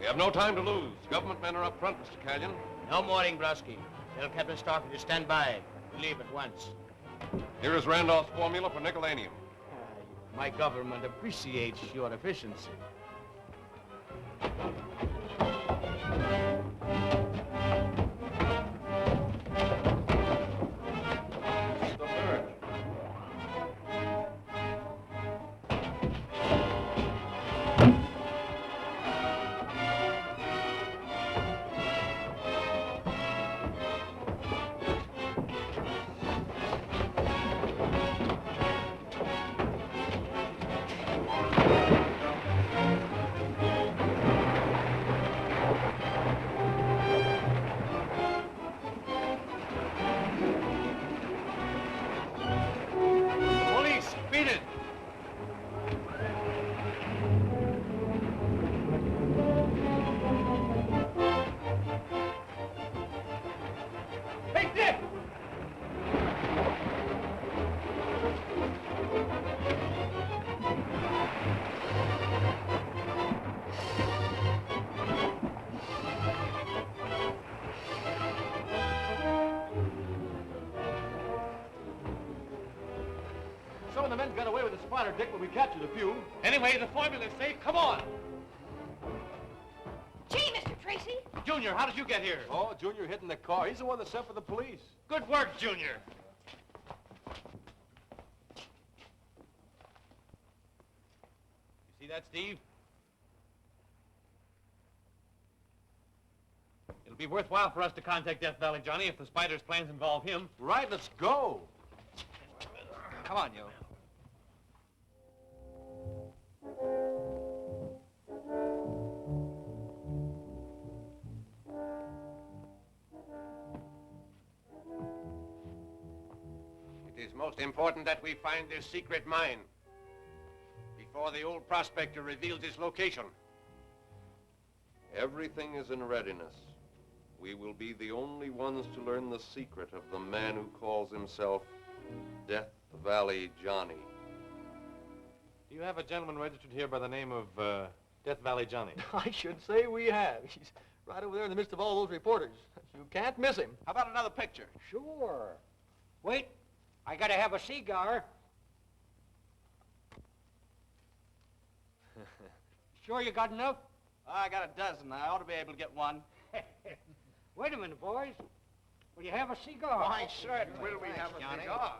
have no time to lose. Government men are up front, Mr. Callion. No morning, Brusky. Tell Captain Starkey to stand by. Leave at once. Here is Randolph's formula for nickelanium. My government appreciates your efficiency. The Byrd. Police, beat it! Hey, Dick! Some of the men got away with the spotter, Dick, but we captured a few. Anyway, the formula's safe. Come on! Gee, Mr. Tracy. Junior, how did you get here? Oh, Junior hid in the car. He's the one that sent for the police. Good work, Junior. You see that, Steve? It'll be worthwhile for us to contact Death Valley Johnny if the Spider's plans involve him. Right, let's go. Come on, you. It is most important that we find this secret mine before the old prospector reveals its location. Everything is in readiness. We will be the only ones to learn the secret of the man who calls himself Death Valley Johnny. Do you have a gentleman registered here by the name of Death Valley Johnny? I should say we have. He's right over there in the midst of all those reporters. You can't miss him. How about another picture? Sure. Wait, I gotta have a cigar. Sure you got enough? I got a dozen. I ought to be able to get one. Wait a minute, boys. Will you have a cigar? Why, certainly. Will we have a cigar?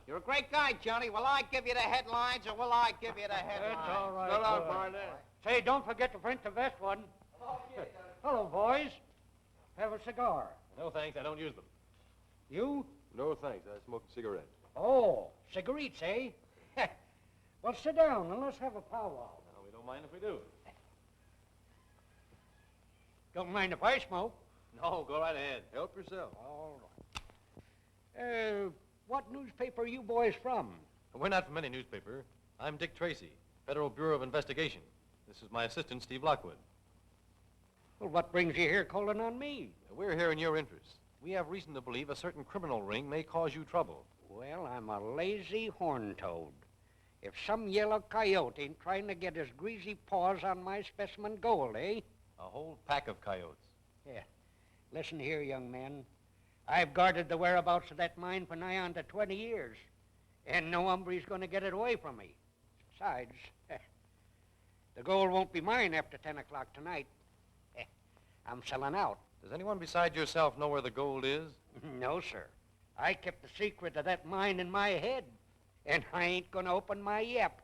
You're a great guy, Johnny. Will I give you the headlines, or will I give you the headlines? That's all right. So long, boys. Barnett. Say, don't forget to print the vest one. Hello, boys. Have a cigar. No, thanks. I don't use them. You? No, thanks. I smoke a cigarette. Oh, cigarettes, eh? Well, sit down and let's have a powwow. No, we don't mind if we do. Don't mind if I smoke. No, go right ahead. Help yourself. All right. What newspaper are you boys from? We're not from any newspaper. I'm Dick Tracy, Federal Bureau of Investigation. This is my assistant, Steve Lockwood. Well, what brings you here calling on me? We're here in your interest. We have reason to believe a certain criminal ring may cause you trouble. Well, I'm a lazy horn toad. If some yellow coyote ain't trying to get his greasy paws on my specimen gold, eh? A whole pack of coyotes. Yeah. Listen here, young man. I've guarded the whereabouts of that mine for nigh on to 20 years. And no hombre's going to get it away from me. Besides, the gold won't be mine after 10 o'clock tonight. I'm selling out. Does anyone beside yourself know where the gold is? No, sir. I kept the secret of that mine in my head. And I ain't going to open my yap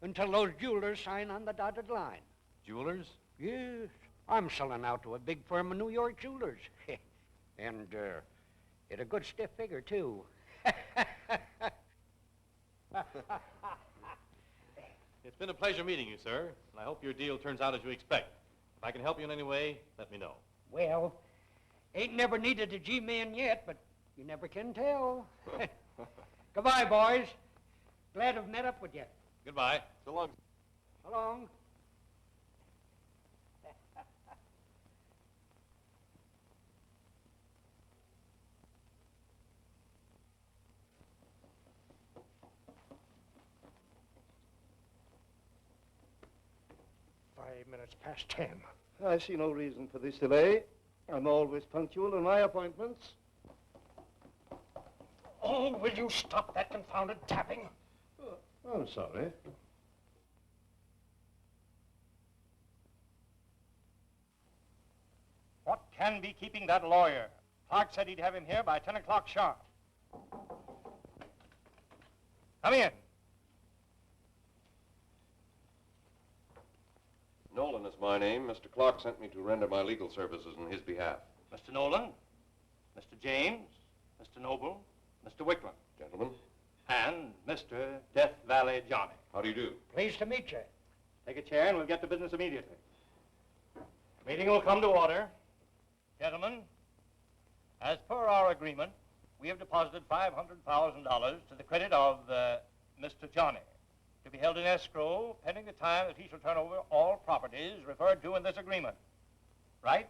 until those jewelers sign on the dotted line. Jewelers? Yes. I'm selling out to a big firm of New York jewelers. And, at a good stiff figure, too. It's been a pleasure meeting you, sir, and I hope your deal turns out as you expect. If I can help you in any way, let me know. Well, ain't never needed a G-man yet, but you never can tell. Goodbye, boys. Glad to have met up with you. Goodbye. So long. So long. Minutes past 10. I see no reason for this delay. I'm always punctual in my appointments. Oh, will you stop that confounded tapping? I'm sorry. What can be keeping that lawyer? Clark said he'd have him here by 10 o'clock sharp. Come in. Nolan is my name. Mr. Clark sent me to render my legal services in his behalf. Mr. Nolan, Mr. James, Mr. Noble, Mr. Wickland, Gentlemen, and Mr. Death Valley Johnny. how do you do? Pleased to meet you. Take a chair and we'll get to business immediately. The meeting will come to order. Gentlemen, as per our agreement, we have deposited $500,000 to the credit of Mr. Johnny, to be held in escrow pending the time that he shall turn over all properties referred to in this agreement. Right?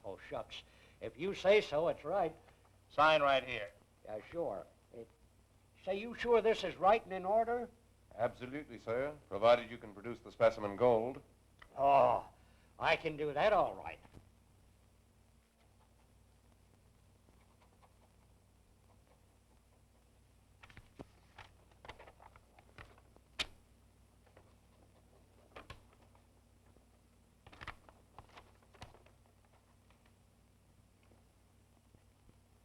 Oh, shucks. If you say so, it's right. Sign right here. Yeah, sure. Say, you sure this is right and in order? Absolutely, sir, provided you can produce the specimen gold. Oh, I can do that all right.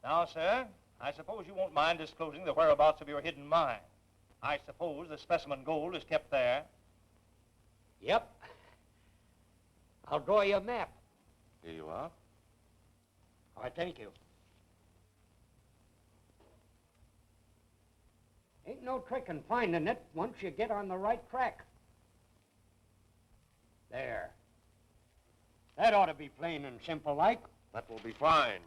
Now, sir, I suppose you won't mind disclosing the whereabouts of your hidden mine. I suppose the specimen gold is kept there. Yep. I'll draw you a map. Here you are. All right, thank you. Ain't no trick in finding it once you get on the right track. There. That ought to be plain and simple like. That will be fine.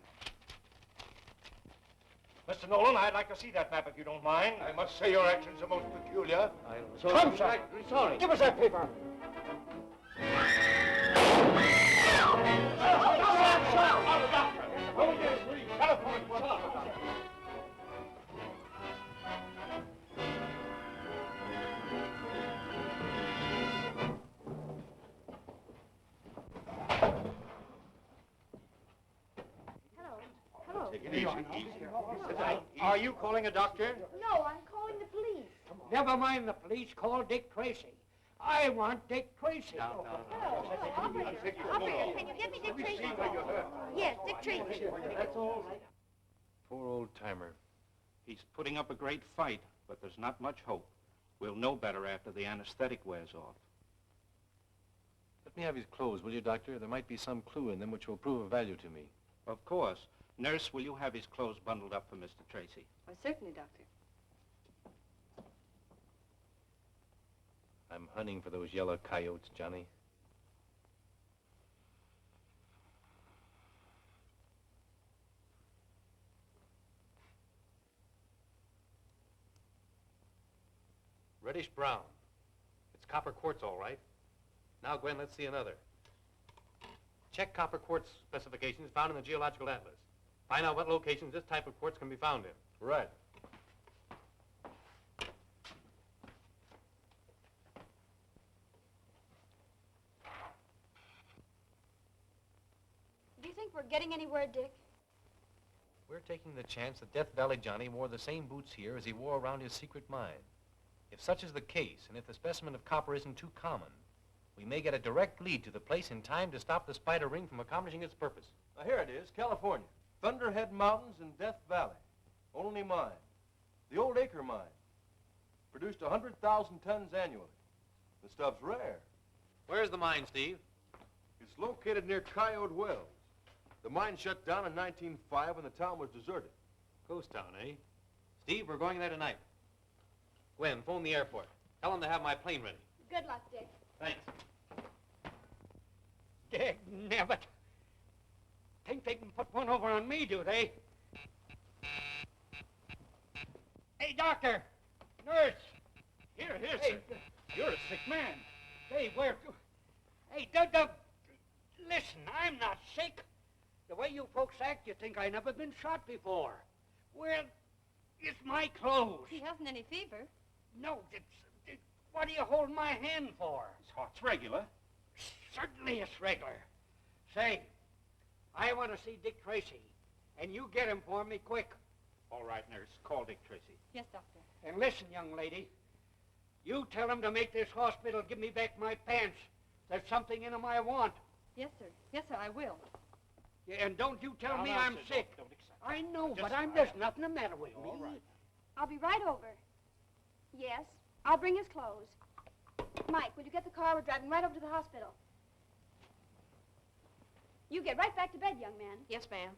Mr. Nolan, I'd like to see that map if you don't mind. I must say your actions are most peculiar. Come, sir. Sorry. Give us that paper. Are you calling a doctor? No, I'm calling the police. Never mind the police. Call Dick Tracy. I want Dick Tracy. Operator, can you get me Dick Tracy? Yes, Dick Tracy. That's all right. Poor old-timer. He's putting up a great fight, but there's not much hope. We'll know better after the anesthetic wears off. Let me have his clothes, will you, Doctor? There might be some clue in them which will prove of value to me. Of course. Nurse, will you have his clothes bundled up for Mr. Tracy? Well, certainly, Doctor. I'm hunting for those yellow coyotes, Johnny. Reddish brown. It's copper quartz, all right. Now, Gwen, let's see another. Check copper quartz specifications found in the Geological Atlas. Find out what locations this type of quartz can be found in. Right. Do you think we're getting anywhere, Dick? We're taking the chance that Death Valley Johnny wore the same boots here as he wore around his secret mine. If such is the case, and if the specimen of copper isn't too common, we may get a direct lead to the place in time to stop the spider ring from accomplishing its purpose. Now, here it is, California. Thunderhead Mountains in Death Valley. Only mine. The old Acre mine. Produced 100,000 tons annually. The stuff's rare. Where's the mine, Steve? It's located near Coyote Wells. The mine shut down in 1905 when the town was deserted. Ghost town, eh? Steve, we're going there tonight. Gwen, phone the airport. Tell them to have my plane ready. Good luck, Dick. Thanks. Dagnabbit. Think they can put one over on me, do they? Hey, doctor! Nurse! Here, Hey, sir. You're a sick man. Hey, where... Hey, Doug, listen, I'm not sick. The way you folks act, you think I never been shot before. Where is my clothes? He hasn't any fever. No, what do you hold my hand for? His heart's regular. certainly it's regular. Say, I want to see Dick Tracy, and you get him for me quick. All right, nurse. Call Dick Tracy. Yes, Doctor. And listen, young lady, you tell him to make this hospital give me back my pants. There's something in them I want. Yes, sir. Yes, sir, I will. Yeah, and don't you tell No, me no, I'm sir, sick. don't accept it. I know, Just but all there's right. nothing the matter with me. All right. I'll be right over. Yes, I'll bring his clothes. Mike, will you get the car? We're driving right over to the hospital. You get right back to bed, young man. Yes, ma'am.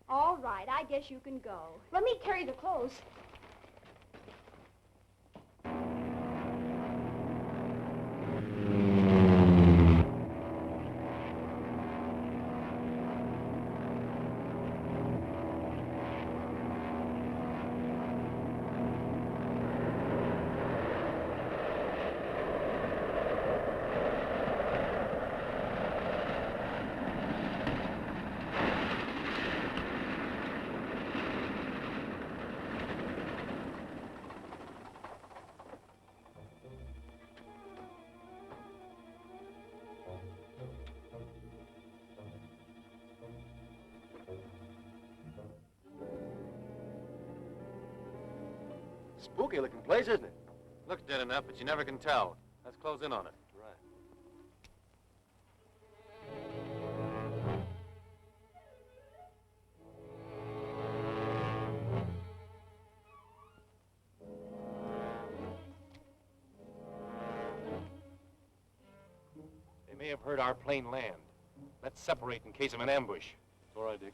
All right, I guess you can go. Let me carry the clothes. Spooky looking place, isn't it? Looks dead enough, but you never can tell. Let's close in on it. Right. They may have heard our plane land. Let's separate in case of an ambush. All right, Dick.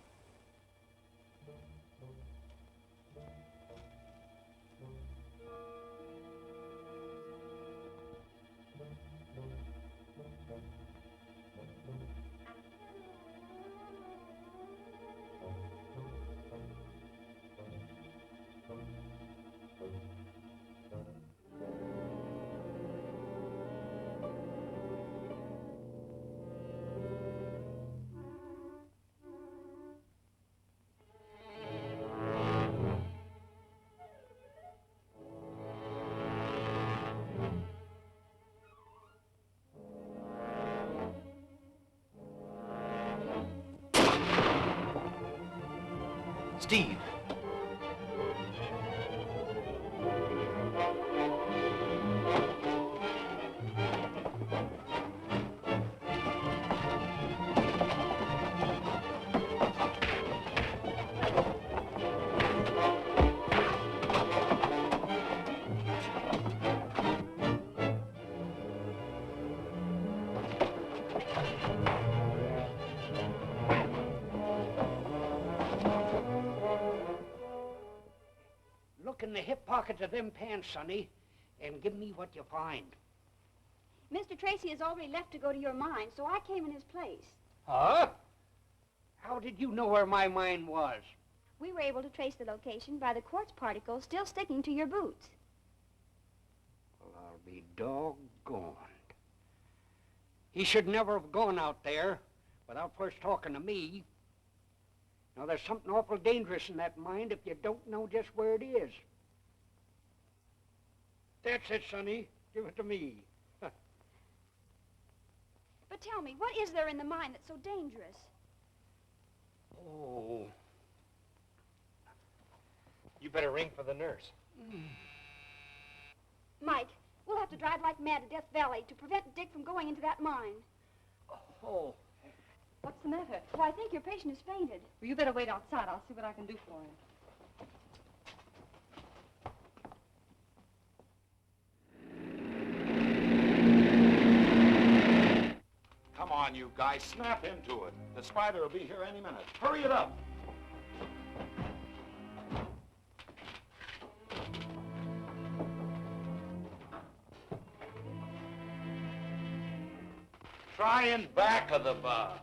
Steve! Look in the hip pockets of them pants, Sonny, and give me what you find. Mr. Tracy has already left to go to your mine, so I came in his place. Huh? How did you know where my mine was? We were able to trace the location by the quartz particles still sticking to your boots. Well, I'll be doggoned. He should never have gone out there without first talking to me. Now, there's something awful dangerous in that mine if you don't know just where it is. That's it, Sonny. Give it to me. But tell me, what is there in the mine that's so dangerous? Oh. You better ring for the nurse. Mike, we'll have to drive like mad to Death Valley to prevent Dick from going into that mine. Oh. What's the matter? Well, I think your patient has fainted. Well, you better wait outside. I'll see what I can do for him. Come on, you guys. Snap into it. The spider will be here any minute. Hurry it up. trying back of the bar.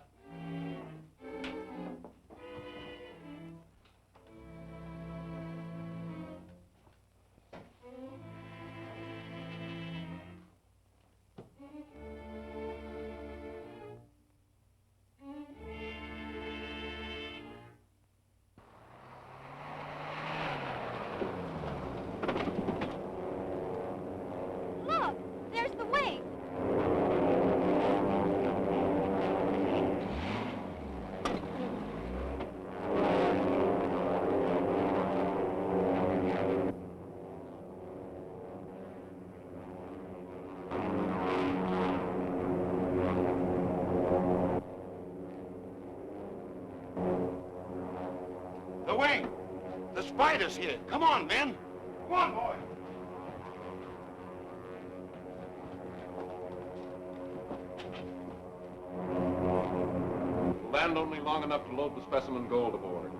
Look, there's the wing. The wing! The spider's here. Come on, men. Come on, boy. Land only long enough to load the specimen gold aboard.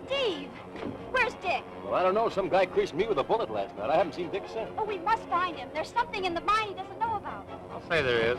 Steve, where's Dick? Well, I don't know. Some guy creased me with a bullet last night. I haven't seen Dick since. Oh, we must find him. There's something in the mine he doesn't know about. I'll say there is.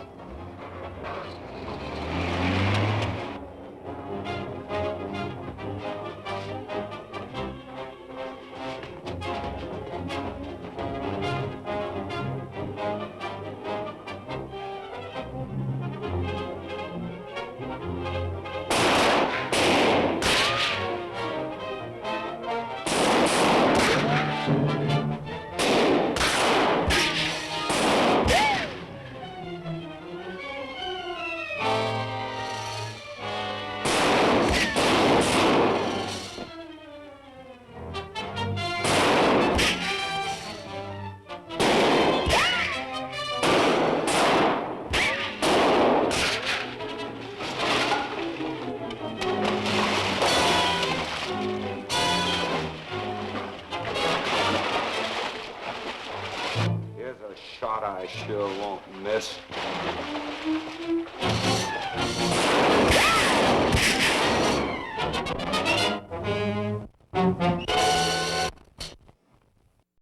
Here's a shot I sure won't miss.